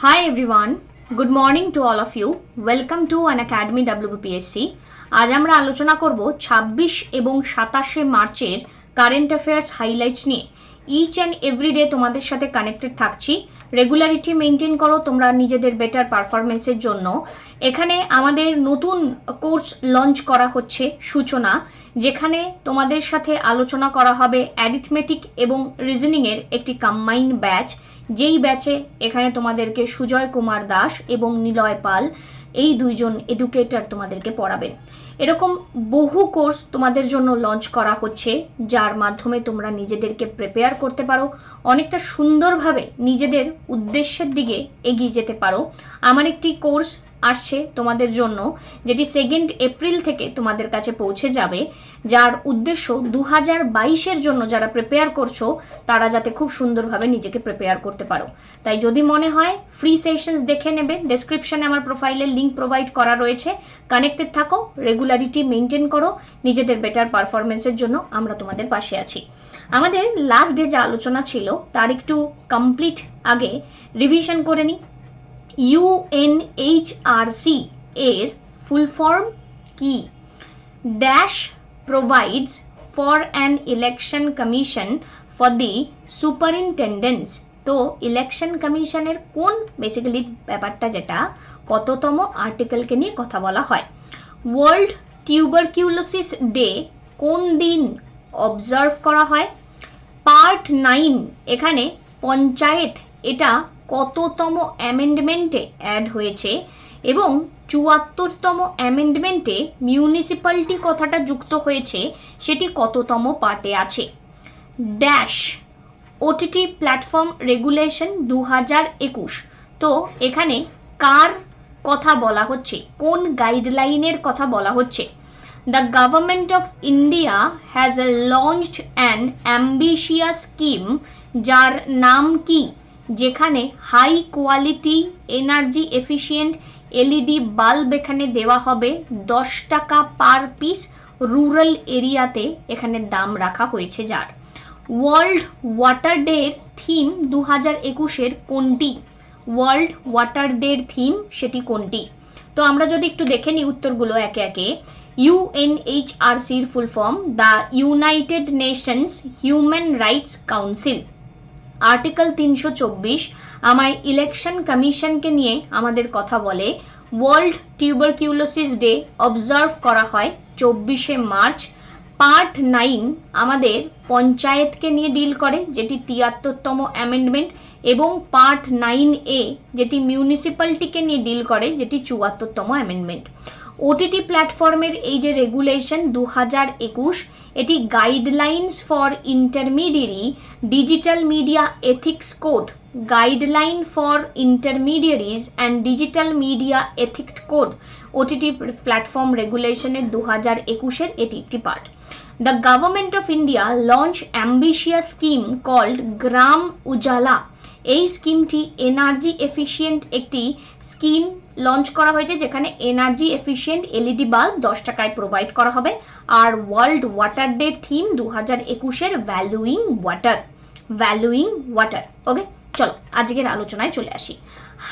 Hi everyone, good morning to all of you. Welcome to Unacademy WBPSC. আজ আমরা আলোচনা করব 26 এবং 27শে মার্চের কারেন্ট অ্যাফেয়ার্স হাইলাইটস নিয়ে। ইচ অ্যান্ড এভরিডে তোমাদের সাথে কানেক্টেড থাকছি। রেগুলারিটি মেনটেন করো তোমরা নিজেদের বেটার পারফরমেন্সের জন্য। এখানে আমাদের নতুন কোর্স লঞ্চ করা হচ্ছে সূচনা, যেখানে তোমাদের সাথে আলোচনা করা হবে অ্যারিথমেটিক এবং রিজনিংয়ের একটি কম্বাইন্ড ব্যাচ। যেই ব্যাচে এখানে তোমাদেরকে সুজয় কুমার দাস এবং নিলয় পাল এই দুইজন এডুকেটর তোমাদেরকে পড়াবেন। এরকম বহু কোর্স তোমাদের জন্য লঞ্চ করা হচ্ছে, যার মাধ্যমে তোমরা নিজেদেরকে প্রিপেয়ার করতে পারো, অনেকটা সুন্দরভাবে নিজেদের উদ্দেশ্যের দিকে এগিয়ে যেতে পারো। আমার একটি কোর্স আসছে তোমাদের জন্য, যেটি 2 এপ্রিল থেকে তোমাদের কাছে পৌঁছে যাবে, যার উদ্দেশ্য 2022-এর জন্য যারা প্রিপেয়ার করছো তারা যাতে খুব সুন্দরভাবে নিজেকে প্রিপেয়ার করতে পারো। তাই যদি মনে হয় ফ্রি সেশনস দেখে নেবে, ডেসক্রিপশনে আমার প্রোফাইলের লিঙ্ক প্রোভাইড করা রয়েছে। কানেক্টেড থাকো, রেগুলারিটি মেনটেন করো, নিজেদের বেটার পারফরমেন্সের জন্য আমরা তোমাদের পাশে আছি। আমাদের লাস্ট ডে যা আলোচনা ছিল তার একটু কমপ্লিট আগে রিভিশন করে নিই। UNHRC এর ফুল ফর্ম কি? Dash provides for an election commission for the superintendents। তো ইলেকশন কমিশনের কোন বেসিক্যালি ব্যাপারটা, যেটা কততম আর্টিকেলকে নিয়ে কথা বলা হয়। ওয়ার্ল্ড টিউবারকিউলোসিস ডে কোন দিন অবজার্ভ করা হয়? পার্ট 9 এখানে পঞ্চায়েত এটা কততম অ্যামেন্ডমেন্টে অ্যাড হয়েছে, এবং 74তম অ্যামেন্ডমেন্টে মিউনিসিপ্যালিটি কথাটা যুক্ত হয়েছে, সেটি কততম পার্টে আছে। Dash OTT platform regulation 2021। তো এখানে কার কথা বলা হচ্ছে, কোন গাইডলাইনের কথা বলা হচ্ছে? The government of India has launched an ambitious scheme, যার নাম কি? যেখানে high quality energy efficient LED bulb এখানে দেওয়া হবে 10 টাকা পার পিস। রুরাল এরিয়াতে এখানে দাম রাখা হয়েছে যার। ওয়ার্ল্ড ওয়াটার ডের থিম 2021-এর কোনটি? ওয়ার্ল্ড ওয়াটার ডের থিম সেটি কোনটি? তো আমরা যদি একটু দেখে নিই উত্তরগুলো একে একে। UNHRCর full form the United Nations Human Rights Council. Article 324 আমার ইলেকশন কমিশনকে নিয়ে আমাদের কথা বলে। ওয়ার্ল্ড টিউবারকিউলোসিস ডে অবজার্ভ করা হয় 24শে মার্চ। পার্ট 9 আমাদের পঞ্চায়েতকে নিয়ে ডিল করে, যেটি 73তম অ্যামেন্ডমেন্ট, এবং পার্ট 9A যেটি মিউনিসিপ্যালিটিকে নিয়ে ডিল করে, যেটি 74তম অ্যামেন্ডমেন্ট। ওটিটি প্ল্যাটফর্মের এই যে রেগুলেশন 2021, এটি guidelines for intermediary digital media ethics code, guideline for intermediaries and digital media ethics code, OTT platform রেগুলেশনের 2021-এর এটি একটি part. The government of India launch ambitious scheme called Gram Ujala. এই স্কিমটি এনার্জি এফিশিয়েন্ট একটি স্কিম লঞ্চ করা হয়েছে, যেখানে এনার্জি এফিশিয়েন্ট এলইডি বাল্ব 10 টাকায় প্রোভাইড করা হবে। আর ওয়ার্ল্ড ওয়াটার ডে থিম 2021-এর valuing water, valuing water. Okay, চলো আজকের আলোচনায় চলে আসি।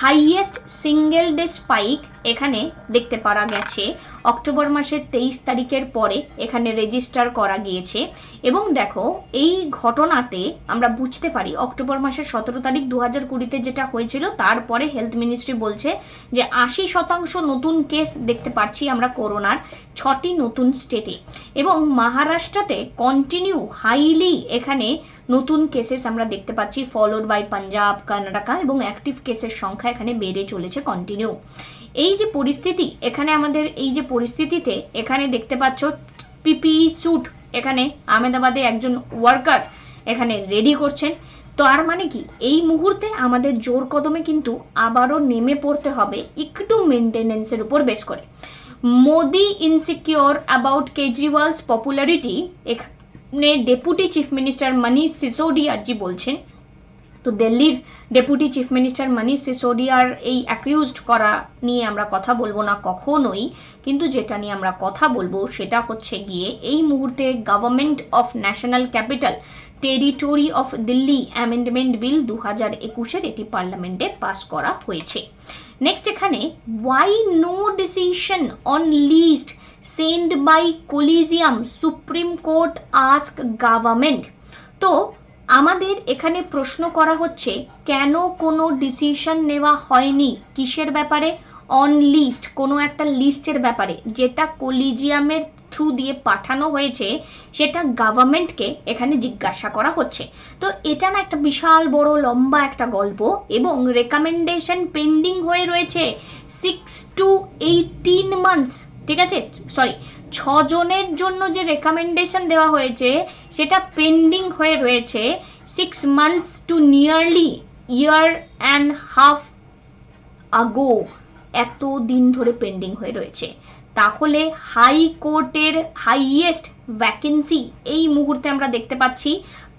হাইয়েস্ট সিঙ্গেল ডে স্পাইক এখানে দেখতে পারা গেছে অক্টোবর মাসের 23 তারিখের পরে এখানে রেজিস্টার করা গিয়েছে। এবং দেখো এই ঘটনাতে আমরা বুঝতে পারি অক্টোবর মাসের 17 তারিখ 2020-তে যেটা হয়েছিল, তারপরে হেলথ মিনিস্ট্রি বলছে যে 80% নতুন কেস দেখতে পাচ্ছি আমরা করোনার 6টি নতুন স্টেটে, এবং মহারাষ্ট্রতে কন্টিনিউ হাইলি এখানে নতুন কেসেস আমরা দেখতে পাচ্ছি, ফলোড বাই পাঞ্জাব, কর্ণাটকা, এবং অ্যাক্টিভ কেসের সংখ্যা এখানে বেড়ে চলেছে কন্টিনিউ। এই যে পরিস্থিতি এখানে আমাদের, এই যে পরিস্থিতিতে এখানে দেখতে পাচ্ছ পিপিই স্যুট এখানে আহমেদাবাদে একজন ওয়ার্কার এখানে রেডি করছেন। তো আর মানে কি, এই মুহূর্তে আমাদের জোর কদমে কিন্তু আবারও নেমে পড়তে হবে একটু মেনটেনেন্সের উপর বেস করে। মোদি ইনসিকিওর অ্যাবাউট কেজরিওয়ালস পপুলারিটি, এখানে ডেপুটি চিফ মিনিস্টার মনীষ সিসোডিয়া জি বলছেন তো দিল্লির ডেপুটি চিফ মিনিস্টার মনীষ সিসোডিয়ার এই অ্যাকিউজড করা নিয়ে আমরা কথা বলবো না কখনোই, কিন্তু যেটা নিয়ে আমরা কথা বলবো সেটা হচ্ছে গিয়ে এই মুহূর্তে government of national capital territory of Delhi amendment bill 2021 এটি পার্লামেন্টে পাস করা হয়েছে। নেক্সট এখানে why no decision on list send by collegium Supreme Court ask government. তো আমাদের এখানে প্রশ্ন করা হচ্ছে কেন কোনো ডিসিশন নেওয়া হয়নি কিসের ব্যাপারে, অন লিস্ট কোনো একটা লিস্টের ব্যাপারে যেটা কলিজিয়ামের থ্রু দিয়ে পাঠানো হয়েছে সেটা গভর্নমেন্টকে এখানে জিজ্ঞাসা করা হচ্ছে। তো এটা না একটা বিশাল বড় লম্বা একটা গল্প এবং রেকমেন্ডেশন পেন্ডিং হয়ে রয়েছে 6 to 18 months, ঠিক আছে, সরি 6 জনের জন্য যে রেকমেন্ডেশন দেওয়া হয়েছে সেটা পেন্ডিং হয়ে রয়েছে 6 months to nearly year and half ago, এত দিন ধরে পেন্ডিং হয়ে রয়েছে। তাহলে হাইকোর্টের হাইয়েস্ট ভ্যাকেন্সি এই মুহূর্তে আমরা দেখতে পাচ্ছি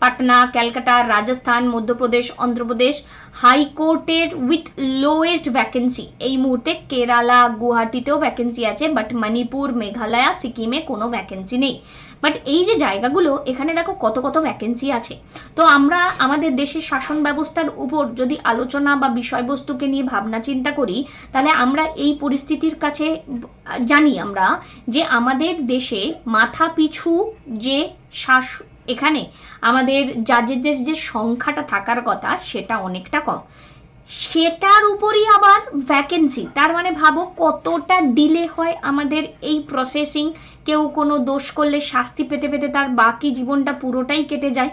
পাটনা, ক্যালকাটা, রাজস্থান, মধ্যপ্রদেশ, অন্ধ্রপ্রদেশ। হাইকোর্টের উইথ লোয়েস্ট ভ্যাকেন্সি এই মুহূর্তে কেরালা, গুয়াহাটিতেও ভ্যাকেন্সি আছে, বাট মণিপুর, মেঘালয়, সিকিমে কোনো ভ্যাকেন্সি নেই। বাট এই যে জায়গাগুলো এখানে দেখো কত কত ভ্যাকেন্সি আছে। তো আমরা আমাদের দেশের শাসন ব্যবস্থার উপর যদি আলোচনা বা বিষয়বস্তুকে নিয়ে ভাবনা চিন্তা করি তাহলে আমরা এই পরিস্থিতির কাছে জানি আমরা যে আমাদের দেশে মাথা পিছু যে এখানে আমাদের জাজেসদের যে সংখ্যাটা থাকার কথা সেটা অনেকটা কম, সেটার উপরই আবার ভ্যাকেন্সি, তার মানে ভাবো কতটা ডিলে হয় আমাদের এই প্রসেসিং। কেউ কোনো দোষ করলে শাস্তি পেতে পেতে তার বাকি জীবনটা পুরোটাই কেটে যায়।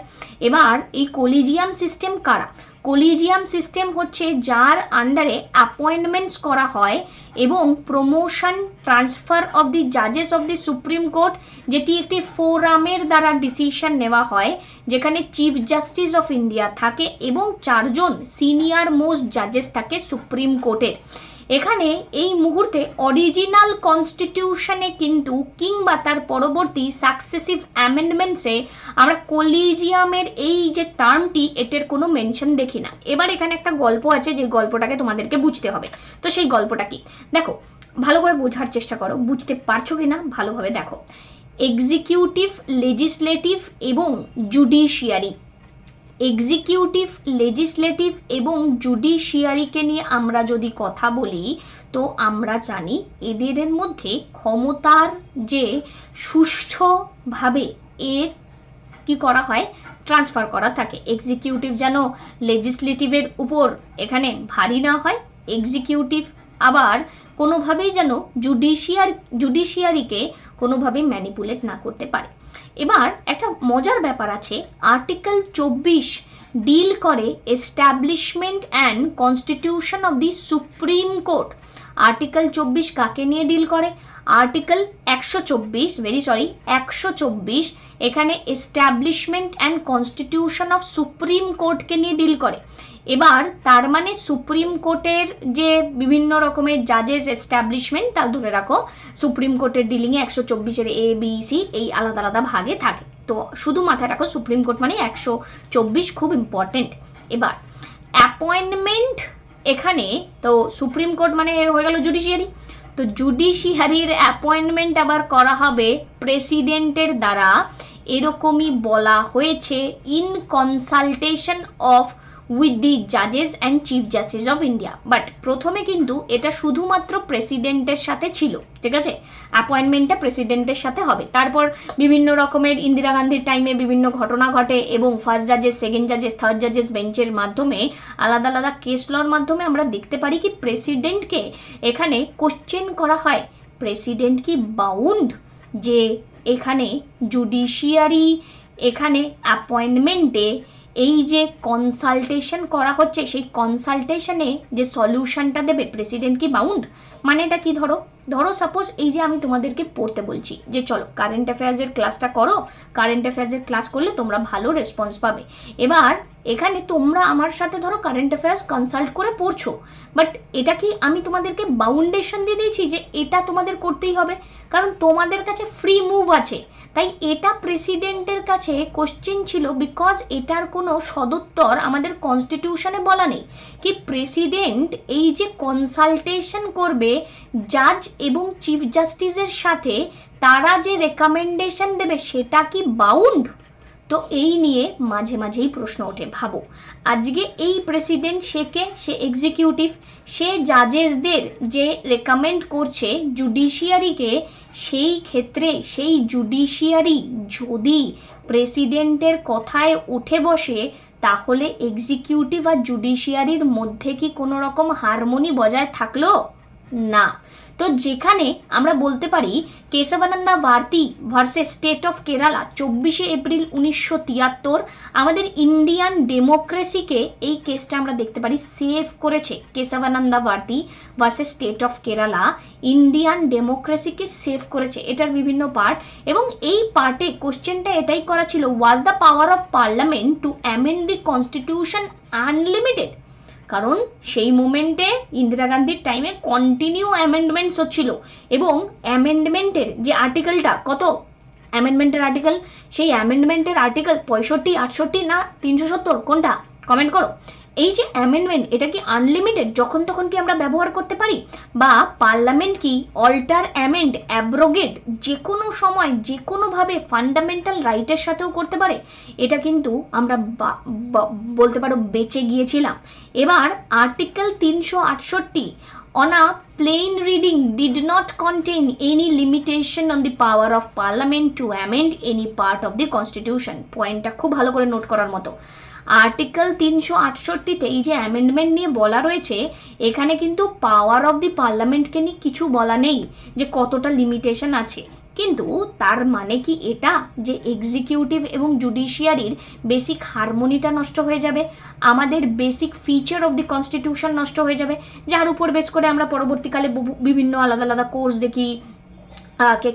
এবার এই কলিজিয়াম সিস্টেম কারা? কলিজিয়াম সিস্টেম হচ্ছে যার আন্ডারে অ্যাপয়েন্টমেন্টস করা হয় এবং প্রমোশন ট্রান্সফার অফ দি জাজেস অফ দি সুপ্রিম কোর্ট, যেটি একটি ফোরামের দ্বারা ডিসিশন নেওয়া হয় যেখানে চিফ জাস্টিস অফ ইন্ডিয়া থাকে এবং 4 জন সিনিয়র মোস্ট জাজেস থাকে সুপ্রিম কোর্টের। এখানে এই মুহূর্তে অরিজিনাল কনস্টিটিউশনে কিন্তু কিংবা তার পরবর্তী সাকসেসিভ অ্যামেন্ডমেন্টসে আমরা কলিজিয়ামের এই যে টার্মটি এটার কোনো মেনশন দেখি না। এবার এখানে একটা গল্প আছে যে গল্পটাকে তোমাদেরকে বুঝতে হবে। তো সেই গল্পটা কি দেখো, ভালো করে বোঝার চেষ্টা করো, বুঝতে পারছো কিনা ভালোভাবে দেখো। এক্সিকিউটিভ, লেজিসলেটিভ এবং জুডিশিয়ারি, এক্সিকিউটিভ, লেজিসলেটিভ এবং জুডিশিয়ারিকে নিয়ে আমরা যদি কথা বলি তো আমরা জানি এদের মধ্যে ক্ষমতার যে সুষ্ঠুভাবে এর কি করা হয় ট্রান্সফার করা থাকে। এক্সিকিউটিভ যেন লেজিসলেটিভের উপর এখানে ভারী না হয়, এক্সিকিউটিভ আবার কোনোভাবেই যেন জুডিশিয়ারিকে কোনোভাবেই ম্যানিপুলেট না করতে পারে। এবার একটা মজার ব্যাপার আছে, আর্টিকেল 24 ডিল করে establishment and constitution of the Supreme court. Article 24 কাকে নিয়ে ডিল করে? আর্টিকেল 124 এখানে establishment and constitution of supreme কোর্টকে নিয়ে ডিল করে। এবার তার মানে সুপ্রিম কোর্টের যে বিভিন্ন রকমের জাজেস এস্টাবলিশমেন্ট, তা ধরে রাখো সুপ্রিম কোর্টের ডিলিংয়ে 124-এর ABC এই আলাদা আলাদা ভাগে থাকে। তো শুধু মাথায় রাখো সুপ্রিম কোর্ট মানে 124 খুব ইম্পর্টেন্ট। এবার অ্যাপয়েন্টমেন্ট এখানে তো সুপ্রিম কোর্ট মানে হয়ে গেল জুডিশিয়ারি, তো জুডিশিয়ারির অ্যাপয়েন্টমেন্ট আবার করা হবে প্রেসিডেন্টের দ্বারা, এরকমই বলা হয়েছে in consultation of with the জাজেস and chief justice of India. But প্রথমে কিন্তু এটা শুধুমাত্র প্রেসিডেন্টের সাথে ছিল, ঠিক আছে, অ্যাপয়েন্টমেন্টটা প্রেসিডেন্টের সাথে হবে। তারপর বিভিন্ন রকমের ইন্দিরা গান্ধীর টাইমে বিভিন্ন ঘটনা ঘটে এবং ফার্স্ট জাজেস, সেকেন্ড জাজেস, থার্ড জাজেস বেঞ্চের মাধ্যমে আলাদা আলাদা কেস লর মাধ্যমে আমরা দেখতে পারি কি প্রেসিডেন্টকে এখানে কোশ্চেন করা হয়, প্রেসিডেন্ট কি বাউন্ড যে এখানে জুডিশিয়ারি এখানে অ্যাপয়েন্টমেন্টে এই যে কনসালটেশন করা হচ্ছে সেই কনসালটেশনে যে সলিউশনটা দেবে প্রেসিডেন্ট কি বাউন্ড? মানে এটা কি, ধরো সাপোজ এই যে আমি তোমাদেরকে পড়তে বলছি যে চলো কারেন্ট অ্যাফেয়ার্সের ক্লাসটা করো, কারেন্ট অ্যাফেয়ার্সের ক্লাস করলে তোমরা ভালো রেসপন্স পাবে। এবার এখানে তোমরা আমার সাথে ধরো কারেন্ট অ্যাফেয়ার্স কনসাল্ট করে পড়ছো, বাট এটা কি আমি তোমাদেরকে বাউন্ডেশন দিয়ে দিয়েছি যে এটা তোমাদের করতেই হবে? কারণ তোমাদের কাছে ফ্রি মুভ আছে, তাই এটা প্রেসিডেন্টের কাছে কোশ্চেন ছিল, বিকজ এটার কোনো সদুত্তর আমাদের কনস্টিটিউশনে বলা নেই কি প্রেসিডেন্ট এই যে কনসালটেশন করবে জাজ এবং চিফ জাস্টিসের সাথে, তারা যে রেকমেন্ডেশন দেবে সেটা কি বাউন্ড? তো এই নিয়ে মাঝে মাঝেই প্রশ্ন ওঠে। ভাবো আজকে এই প্রেসিডেন্ট সে এক্সিকিউটিভ, সে জাজেসদের যে রেকমেন্ড করছে জুডিশিয়ারিকে, সেই ক্ষেত্রে সেই জুডিশিয়ারি যদি প্রেসিডেন্টের কথায় উঠে বসে, তাহলে এক্সিকিউটিভ আর জুডিশিয়ারির মধ্যে কি কোনো রকম হারমোনি বজায় থাকলো? না। তো যেখানে আমরা বলতে পারি Keshavananda Bharati versus state of Kerala 24শে এপ্রিল 1973, আমাদের ইন্ডিয়ান ডেমোক্রেসিকে এই কেসটা আমরা দেখতে পারি সেভ করেছে। Keshavananda Bharati versus state of Kerala Indian ডেমোক্রেসিকে সেভ করেছে, এটার বিভিন্ন পার্ট। এবং এই পার্টে কোশ্চেনটা এটাই করা ছিল, was the power of parliament to amend the constitution unlimited? কারণ সেই মোমেন্টে ইন্দিরা গান্ধীর টাইমে কন্টিনিউ অ্যামেন্ডমেন্টস হচ্ছিল, এবং অ্যামেন্ডমেন্টের যে আর্টিকেলটা, কত অ্যামেন্ডমেন্টের আর্টিকেল, সেই অ্যামেন্ডমেন্টের আর্টিকেল 65, 68 না 370, কোনটা? কমেন্ট করো। এই যে অ্যামেন্ডমেন্ট, এটা কি আনলিমিটেড? যখন তখন কি আমরা ব্যবহার করতে পারি? বা পার্লামেন্ট কি অল্টার, অ্যামেন্ড, অ্যাব্রোগেট যে কোনো সময় যে কোনোভাবে ফান্ডামেন্টাল রাইটের সাথেও করতে পারে? এটা কিন্তু আমরা বলতে পারো বেঁচে গিয়েছিলাম। এবার article 368 on a plain reading did not contain any limitation on the power of parliament to amend any part of the constitution. পয়েন্টটা খুব ভালো করে নোট করার মতো। আর্টিকেল 368-তে এই যে অ্যামেন্ডমেন্ট নিয়ে বলা রয়েছে, এখানে কিন্তু পাওয়ার অফ দি পার্লামেন্টকে নিয়ে কিছু বলা নেই যে কতটা লিমিটেশন আছে। কিন্তু তার মানে কি এটা যে এক্সিকিউটিভ এবং জুডিশিয়ারির বেসিক হারমোনিটা নষ্ট হয়ে যাবে, আমাদের basic feature of the constitution নষ্ট হয়ে যাবে, যার উপর বেস করে আমরা পরবর্তীকালে বিভিন্ন আলাদা আলাদা কোর্স দেখি,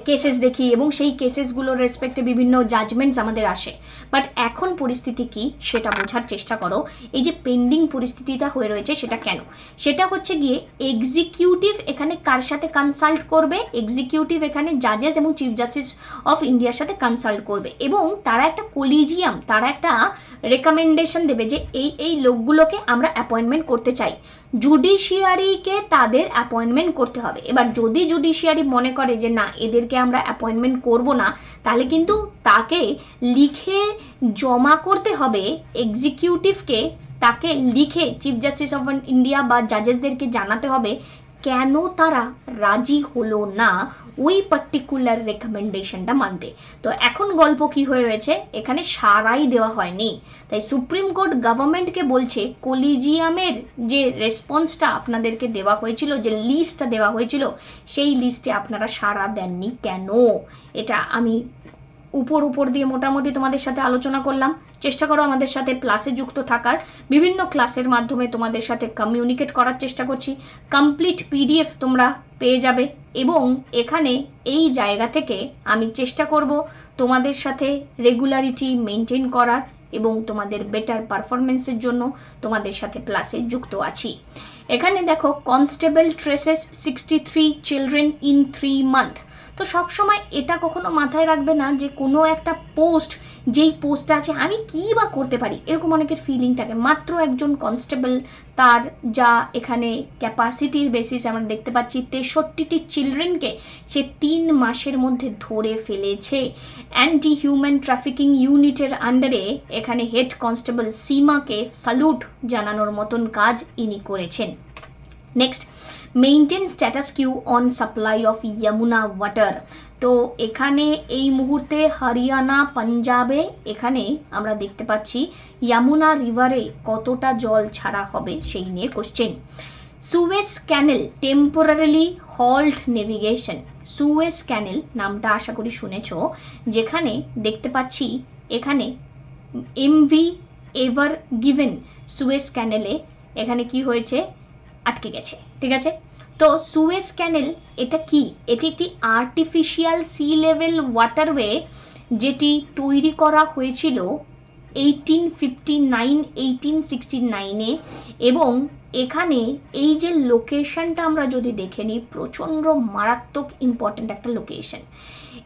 কেসেস দেখি, এবং সেই কেসেসগুলোর রেসপেক্টে বিভিন্ন জাজমেন্টস আমাদের আসে। বাট এখন পরিস্থিতি কি সেটা বোঝার চেষ্টা করো। এই যে পেন্ডিং পরিস্থিতিটা হয়ে রয়েছে সেটা কেন? সেটা হচ্ছে গিয়ে এক্সিকিউটিভ এখানে কার সাথে কনসাল্ট করবে? এক্সিকিউটিভ এখানে জাজেস এবং চিফ জাস্টিস অফ ইন্ডিয়ার সাথে কনসাল্ট করবে, এবং তারা একটা কলিজিয়াম, তারা একটা রেকমেন্ডেশন দেবে যে এই এই লোকগুলোকে আমরা অ্যাপয়েন্টমেন্ট করতে চাই। জুডিশিয়ারিকে তাদের অ্যাপয়েন্টমেন্ট করতে হবে। এবার যদি জুডিশিয়ারি মনে করে যে না, এদেরকে আমরা অ্যাপয়েন্টমেন্ট করব না, তাহলে কিন্তু তাকে লিখে জমা করতে হবে এক্সিকিউটিভকে, তাকে লিখে চিফ জাস্টিস অফ ইন্ডিয়া বা জাজেসদেরকে জানাতে হবে কেন তারা রাজি হলো না ওই পার্টিকুলার রেকমেন্ডেশনটা মানতে। তো এখন গল্প কি হয়ে রয়েছে, এখানে সারাই দেওয়া হয়নি, তাই সুপ্রিম কোর্ট গভর্নমেন্টকে বলছে কলিজিয়ামের যে রেসপন্সটা আপনাদেরকে দেওয়া হয়েছিল, যে লিস্টটা দেওয়া হয়েছিল, সেই লিস্টে আপনারা সাড়া দেননি কেন? এটা আমি উপর দিয়ে মোটামুটি তোমাদের সাথে আলোচনা করলাম। চেষ্টা করো আমাদের সাথে ক্লাসে যুক্ত থাকার, বিভিন্ন ক্লাসের মাধ্যমে তোমাদের সাথে কমিউনিকেট করার চেষ্টা করছি। কমপ্লিট পিডিএফ তোমরা পেয়ে যাবে, এবং এখানে এই জায়গা থেকে আমি চেষ্টা করব তোমাদের সাথে রেগুলারিটি মেনটেন করার, এবং তোমাদের বেটার পারফরমেন্সের জন্য তোমাদের সাথে ক্লাসে যুক্ত আছি। এখানে দেখো, constable traces 63 children in 3 months। তো সবসময় এটা কখনো মাথায় রাখবে না যে কোনো একটা পোস্ট, যেই পোস্টটা আছে আমি কী বা করতে পারি, এরকম অনেকের ফিলিং থাকে। মাত্র একজন কনস্টেবল, তার যা এখানে ক্যাপাসিটির বেসিস আমরা দেখতে পাচ্ছি 63টি চিলড্রেনকে সে 3 মাসের মধ্যে ধরে ফেলেছে। অ্যান্টি হিউম্যান ট্রাফিকিং ইউনিটের আন্ডারে এখানে হেড কনস্টেবল সীমাকে স্যালুট জানানোর মতন কাজ ইনি করেছেন। Next, maintain status quo on supply of Yamuna water. তো এখানে এই মুহূর্তে হরিয়ানা, পাঞ্জাবে এখানে আমরা দেখতে পাচ্ছি যমুনা রিভারে কতটা জল ছাড়া হবে সেই নিয়ে কোশ্চেন। সুয়েজ ক্যানেল টেম্পোরারিলি হল্ট নেভিগেশন। সুয়েজ ক্যানেল নামটা আশা করি শুনেছ, যেখানে দেখতে পাচ্ছি এখানে এমভি এভার গিভেন সুয়েজ ক্যানেলে এখানে কি হয়েছে, আটকে গেছে। ঠিক আছে, তো সুয়েজ ক্যানেল এটা কি? এটি একটি আর্টিফিশিয়াল সি লেভেল ওয়াটারওয়ে যেটি তৈরি করা হয়েছিল 1859 1869-এ, এবং এখানে এই যে লোকেশনটা আমরা যদি দেখে নিই, প্রচণ্ড মারাত্মক ইম্পর্ট্যান্ট একটা লোকেশন।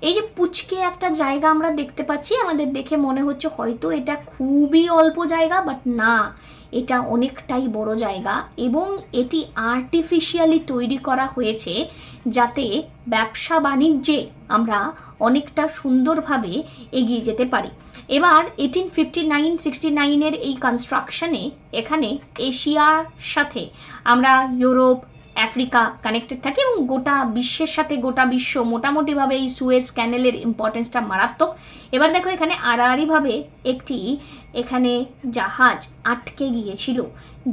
এই যে পুচকে একটা জায়গা আমরা দেখতে পাচ্ছি, আমাদের দেখে মনে হচ্ছে হয়তো এটা খুবই অল্প জায়গা, বাট না, এটা অনেকটাই বড় জায়গা, এবং এটি আর্টিফিশিয়ালি তৈরি করা হয়েছে যাতে ব্যবসা বাণিজ্যে আমরা অনেকটা সুন্দরভাবে এগিয়ে যেতে পারি। এবার 1859-69-এর এই কনস্ট্রাকশনে এখানে এশিয়ার সাথে আমরা ইউরোপ, আফ্রিকা কানেক্টেড থাকে, এবং গোটা বিশ্বের সাথে গোটা বিশ্ব মোটামুটিভাবে এই সুয়েজ ক্যানেলের ইম্পর্টেন্সটা মারাত্মক। এবার দেখো এখানে আড়াআড়িভাবে একটি এখানে জাহাজ আটকে গিয়েছিল,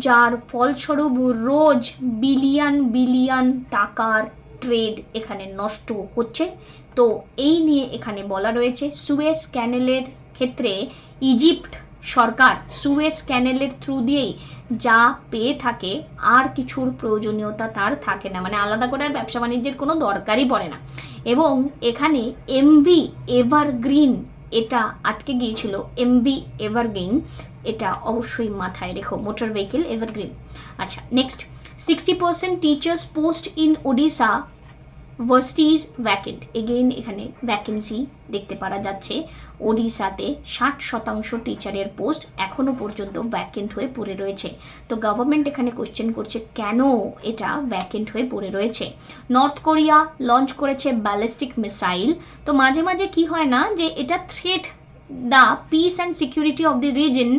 যার ফলস্বরূপ রোজ বিলিয়ন বিলিয়ন টাকার ট্রেড এখানে নষ্ট হচ্ছে। তো এই নিয়ে এখানে বলা রয়েছে সুয়েজ ক্যানেলের ক্ষেত্রে ইজিপ্ট সরকার সুয়েজ ক্যানেলের থ্রু দিয়েই যা পেয়ে থাকে, আর কিছুর প্রয়োজনীয়তা তার থাকে না, মানে আলাদা করে আর ব্যবসা বাণিজ্যের কোনো দরকারই পড়ে না। এবং এখানে এমভি এভারগ্রিন এটা আটকে গিয়েছিল, এমভি এভারগ্রিন, এটা অবশ্যই মাথায় রেখো, মোটর ভেহিকেল এভারগ্রিন। আচ্ছা, next, 60% teachers post in Odisha varsities vacant. Again এখানে ভ্যাকেন্সি দেখতে পারা যাচ্ছে, ওড়িশাতে 60% টিচারের পোস্ট এখনো পর্যন্ত ভ্যাকেন্ট হয়ে পড়ে রয়েছে। তো গভর্নমেন্ট এখানে কোশ্চেন করছে কেন এটা ভ্যাকেন্ট হয়ে পড়ে রয়েছে। নর্থ কোরিয়া লঞ্চ করেছে ব্যালিস্টিক মিসাইল। তো মাঝে মাঝে কি হয় না যে এটা threat the peace and security of the region,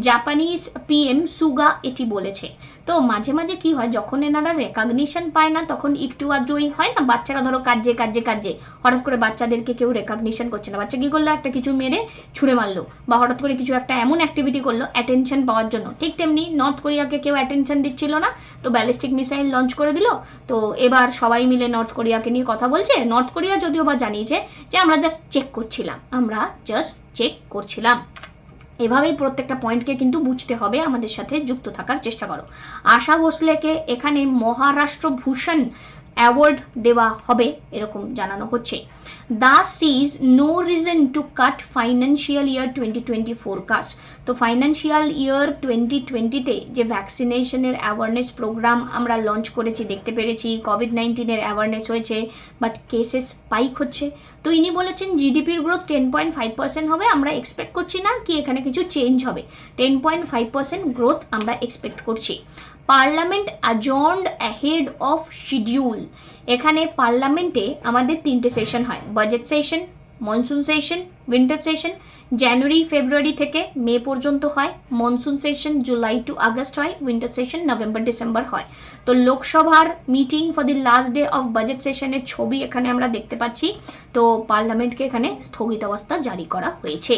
Japanese PM Suga এটি বলেছে। তো মাঝে মাঝে কি হয়, যখন এনারা রেকগনিশন পায় না তখন একটু আধটুই হয় না, বাচ্চারা ধরো কাজে কাজে কাজে হঠাৎ করে বাচ্চাদেরকে কেউ রেকগনিশন করছে না, বাচ্চা কি করলো, একটা কিছু মেরে ছুঁড়ে মারলো, বা হঠাৎ করে কিছু একটা এমন অ্যাক্টিভিটি করলো অ্যাটেনশন পাওয়ার জন্য, ঠিক তেমনি নর্থ কোরিয়াকে কেউ অ্যাটেনশন দিচ্ছিল না, তো ব্যালিস্টিক মিসাইল লঞ্চ করে দিল। তো এবার সবাই মিলে নর্থ কোরিয়াকে নিয়ে কথা বলছে। নর্থ কোরিয়া যদিও বা জানিয়েছে যে আমরা জাস্ট চেক করছিলাম। এভাবেই প্রত্যেকটা পয়েন্টকে কিন্তু বুঝতে হবে, আমাদের সাথে যুক্ত থাকার চেষ্টা করো। আশা ভোসলেকে এখানে মহারাষ্ট্র ভূষণ অ্যাওয়ার্ড দেওয়া হবে এরকম জানানো হচ্ছে। দাস sees no reason to cut financial year 2020 forecast. তো ফাইন্যান্সিয়াল ইয়ার 2020-তে যে ভ্যাকসিনেশনের অ্যাওয়ারনেস প্রোগ্রাম আমরা লঞ্চ করেছি, দেখতে পেরেছি কোভিড-19-এর অ্যাওয়ারনেস হয়েছে, বাট কেসেস স্পাইক হচ্ছে। তো ইনি বলেছেন জিডিপির গ্রোথ 10.5% হবে, আমরা এক্সপেক্ট করছি না কি এখানে কিছু চেঞ্জ হবে, 10.5% গ্রোথ আমরা এক্সপেক্ট করছি। Parliament adjourned ahead of schedule. এখানে পার্লামেন্টে আমাদের 3টে সেশন হয়, budget session, monsoon session, winter session. January February থেকে মে পর্যন্ত হয়, monsoon session July to August হয়, উইন্টার সেশন নভেম্বর ডিসেম্বর হয়। তো লোকসভার meeting for the last day of budget সেশনের ছবি এখানে আমরা দেখতে পাচ্ছি। তো পার্লামেন্টকে এখানে স্থগিতাবস্থা জারি করা হয়েছে।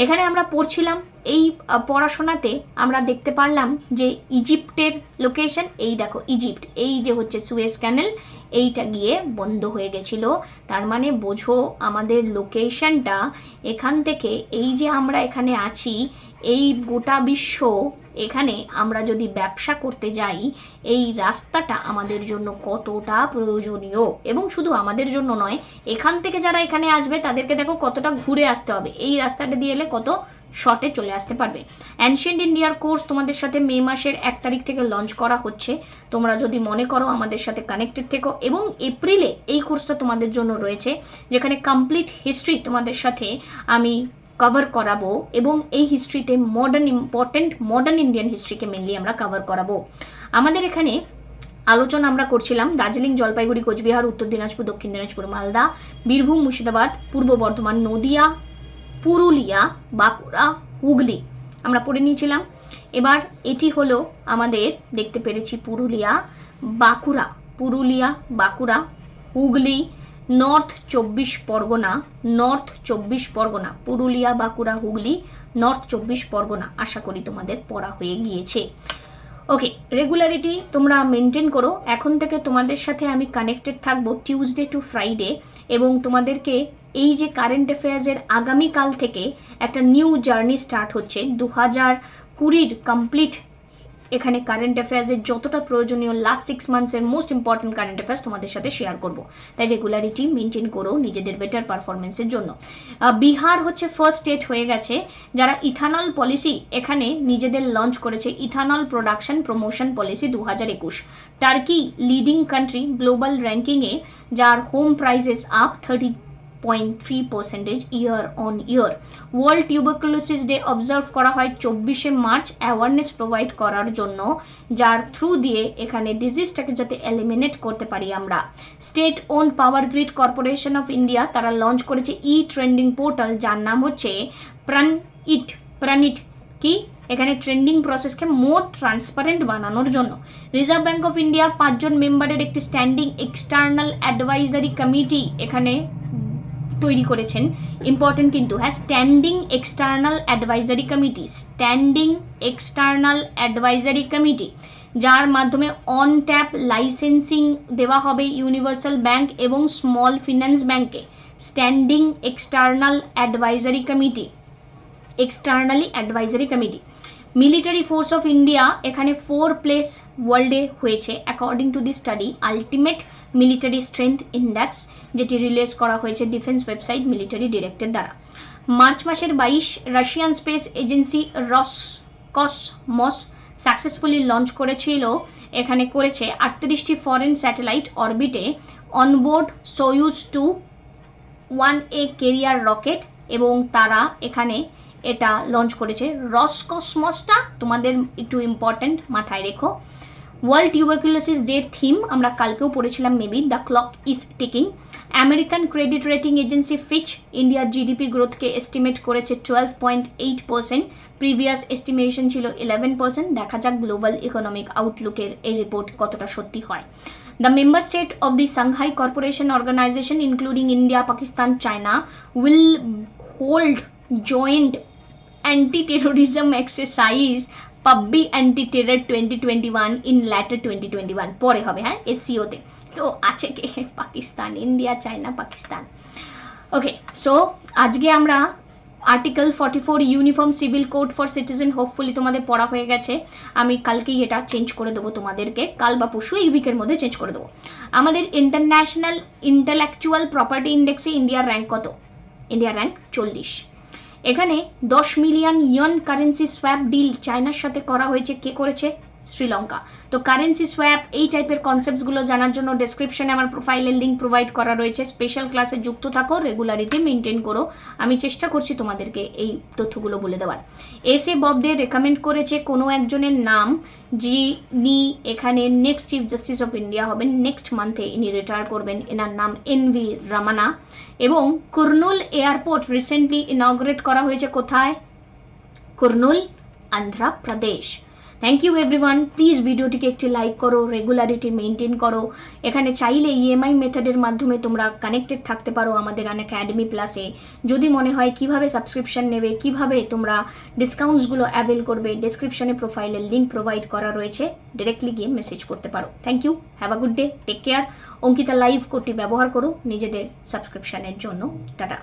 এখানে আমরা পড়ছিলাম, এই পড়াশোনাতে আমরা দেখতে পারলাম যে ইজিপ্টের লোকেশন, এই দেখো ইজিপ্ট, এই যে হচ্ছে সুয়েজ ক্যানেল, এইটা গিয়ে বন্ধ হয়ে গেছিল। তার মানে বোঝো আমাদের লোকেশনটা এখান থেকে, এই যে আমরা এখানে আছি, এই গোটা বিশ্ব, এখানে আমরা যদি ব্যবসা করতে যাই, এই রাস্তাটা আমাদের জন্য কতটা প্রয়োজনীয়, এবং শুধু আমাদের জন্য নয়, এখান থেকে যারা এখানে আসবে তাদেরকে দেখো কতটা ঘুরে আসতে হবে, এই রাস্তাটা দিয়ে এলে কত শর্টে চলে আসতে পারবে। অ্যানশিয়েন্ট ইন্ডিয়ার কোর্স তোমাদের সাথে মে মাসের 1 তারিখ থেকে লঞ্চ করা হচ্ছে। তোমরা যদি মনে করো আমাদের সাথে কানেক্টেড থেকো, এবং এপ্রিলে এই কোর্সটা তোমাদের জন্য রয়েছে, যেখানে কমপ্লিট হিস্ট্রি তোমাদের সাথে আমি কভার করাবো, এবং এই হিস্ট্রিতে মডার্ন ইন্ডিয়ান হিস্ট্রিকে মেনলি আমরা কভার করাবো। আমাদের এখানে আলোচনা আমরা করছিলাম দার্জিলিং, জলপাইগুড়ি, কোচবিহার, উত্তর দিনাজপুর, দক্ষিণ দিনাজপুর, মালদা, বীরভূম, মুর্শিদাবাদ, পূর্ব বর্ধমান, নদিয়া, পুরুলিয়া, বাঁকুড়া, হুগলি আমরা পড়ে নিয়েছিলাম। এবার এটি হলো আমাদের দেখতে পেরেছি পুরুলিয়া, বাঁকুড়া, হুগলি, নর্থ 24 পরগনা, পুরুলিয়া, বাঁকুড়া, হুগলি, নর্থ 24 পরগনা। আশা করি তোমাদের পড়া হয়ে গিয়েছে। ওকে, রেগুলারিটি তোমরা মেনটেন করো। এখন থেকে তোমাদের সাথে আমি কানেক্টেড থাকবো টিউসডে টু ফ্রাইডে, এবং তোমাদেরকে এই যে কারেন্ট অ্যাফেয়ার্সের আগামীকাল থেকে একটা নিউ জার্নি স্টার্ট হচ্ছে, 2020 কমপ্লিট এখানে কারেন্ট অ্যাফেয়ার্সের যতটা প্রয়োজনীয় লাস্ট 6 মান্থসের মোস্ট ইম্পর্টেন্ট কারেন্ট অ্যাফেয়ার্স তোমাদের সাথে শেয়ার করব, তাই রেগুলারিটি মেনটেন করো নিজেদের বেটার পারফরমেন্সের জন্য। বিহার হচ্ছে ফার্স্ট স্টেট হয়ে গেছে যারা ইথানল পলিসি এখানে নিজেদের লঞ্চ করেছে, ethanol production promotion policy 2021। Turkey leading country global র্যাঙ্কিংয়ে, যার home prices up 30.3% year on year. World Tuberculosis Day observe করা হয় 24শে মার্চ অ্যাওয়ারনেস প্রোভাইড করার জন্য, যার থ্রু দিয়ে এখানে ডিজিজটাকে যাতে এলিমিনেট করতে পারি আমরা। State own power grid corporation of India তারা লঞ্চ করেছে ই ট্রেন্ডিং পোর্টাল, যার নাম হচ্ছে প্রাণিট কি এখানে ট্রেন্ডিং প্রসেসকে মোর ট্রান্সপারেন্ট বানানোর জন্য। রিজার্ভ ব্যাঙ্ক অফ ইন্ডিয়ার 5 জন মেম্বারের একটি স্ট্যান্ডিং এক্সটার্নাল অ্যাডভাইজারি কমিটি এখানে তৈরি করেছেন, ইম্পর্টেন্ট কিন্তু, হ্যাঁ, স্ট্যান্ডিং এক্সটার্নাল অ্যাডভাইজারি কমিটি, যার মাধ্যমে অন ট্যাপ লাইসেন্সিং দেওয়া হবে ইউনিভার্সাল ব্যাংক এবং স্মল ফিন্যান্স ব্যাংকে। Standing externally advisory committee. Military force of India এখানে 4 প্লেস ওয়ার্ল্ডে হয়েছে according to the study ultimate military strength index, যেটি রিলিজ করা হয়েছে ডিফেন্স ওয়েবসাইট মিলিটারি ডিরেক্টর দ্বারা। মার্চ মাসের 22 Russian space agency Roscosmos successfully launch করেছিল, এখানে করেছে 38টি ফরেন স্যাটেলাইট অরবিটে onboard Soyuz 2-1A carrier rocket, এবং তারা এখানে এটা লঞ্চ করেছে। রসকসমসটা তোমাদের একটু ইম্পর্টেন্ট, মাথায় রেখো। ওয়ার্ল্ড টিউবারকুলোসিস ডের থিম আমরা কালকেও পড়েছিলাম maybe, the clock is ticking. American credit rating agency ফিচ ইন্ডিয়ার জিডিপি গ্রোথকে এস্টিমেট করেছে 12.8%, প্রিভিয়াস এস্টিমেশন ছিল 11%। দেখা যাক গ্লোবাল ইকোনমিক আউটলুকের এই রিপোর্ট কতটা সত্যি হয়। The member state of the Shanghai Cooperation Organization, including India, Pakistan, China, will hold joint anti-terrorism exercise Pabbi anti terror 2021 in later 2021 পরে হবে, হ্যাঁ, এসসিওতে। তো আছে কে? Pakistan, India, China, Pakistan. Okay, so আজকে আমরা article 44 uniform civil code for citizen hopefully তোমাদের পড়া হয়ে গেছে। আমি কালকেই এটা চেঞ্জ করে দেবো তোমাদেরকে, কাল বা পরশু এই উইকের মধ্যে চেঞ্জ করে দেবো। আমাদের ইন্টারন্যাশনাল ইন্টেলেকচুয়াল প্রপার্টি ইন্ডেক্সে ইন্ডিয়ার র্যাঙ্ক কত? ইন্ডিয়ার র্যাঙ্ক 40। এখানে 10 মিলিয়ন ইয়ন কারেন্সি সোয়াপ ডিল চায়নার সাথে করা হয়েছে, কে করেছে? শ্রীলঙ্কা। তো কারেন্সি সোয়াপ এই টাইপের কনসেপ্টসগুলো জানার জন্য ডেসক্রিপশনে আমার প্রোফাইলের লিঙ্ক প্রোভাইড করা রয়েছে, স্পেশাল ক্লাসে যুক্ত থাকো, রেগুলারিটি মেনটেন করো। আমি চেষ্টা করছি তোমাদেরকে এই তথ্যগুলো বলে দেওয়ার। এস এ ববদে রেকমেন্ড করেছে কোনো একজনের নাম, যিনি এখানে next chief justice of India হবেন, নেক্সট মান্থে ইনি রিটায়ার করবেন, এনার নাম NV রামানা। এবং কুর্নুল এয়ারপোর্ট রিসেন্টলি ইনগ্রেট করা হয়েছে কোথায়? Kurnool, Andhra Pradesh. Thank you everyone, please ভিডিওটিকে একটি লাইক করো, রেগুলারিটি মেনটেন করো। এখানে চাইলে EMI মেথডের মাধ্যমে তোমরা কানেক্টেড থাকতে পারো আমাদের আনএকাডেমি প্লাসে। যদি মনে হয় কিভাবে সাবস্ক্রিপশন নেবে, কিভাবে তোমরা ডিসকাউন্টসগুলো অ্যাভেল করবে, ডেসক্রিপশনে প্রোফাইলের লিঙ্ক প্রোভাইড করা রয়েছে, ডিরেক্টলি গিয়ে মেসেজ করতে পারো। Thank you, have a good day, take care. Ankita live কোডটি ব্যবহার করো নিজেদের সাবস্ক্রিপশনের জন্য। টাটা।